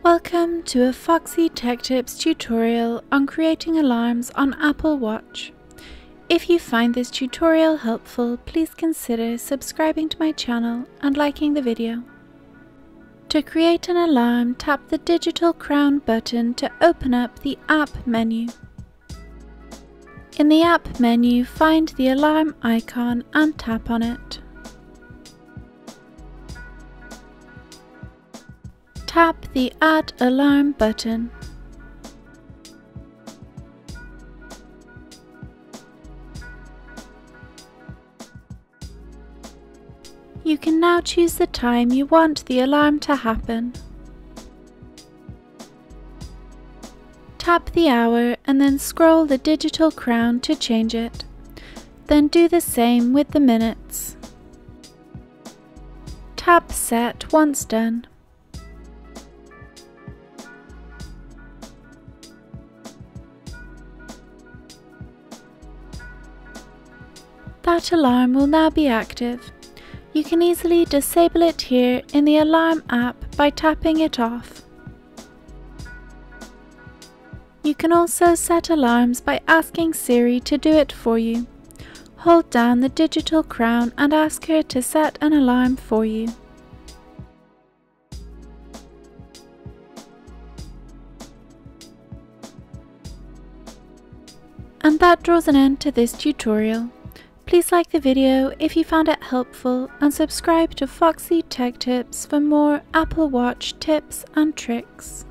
Welcome to a Foxy Tech Tips tutorial on creating alarms on Apple Watch. If you find this tutorial helpful, please consider subscribing to my channel and liking the video. To create an alarm, tap the digital crown button to open up the App menu. In the App menu, find the alarm icon and tap on it. Tap the Add Alarm button. You can now choose the time you want the alarm to happen. Tap the hour and then scroll the digital crown to change it. Then do the same with the minutes. Tap Set once done. That alarm will now be active. You can easily disable it here in the Alarm app by tapping it off. You can also set alarms by asking Siri to do it for you. Hold down the digital crown and ask her to set an alarm for you. And that draws an end to this tutorial. Please like the video if you found it helpful and subscribe to Foxy Tech Tips for more Apple Watch tips and tricks.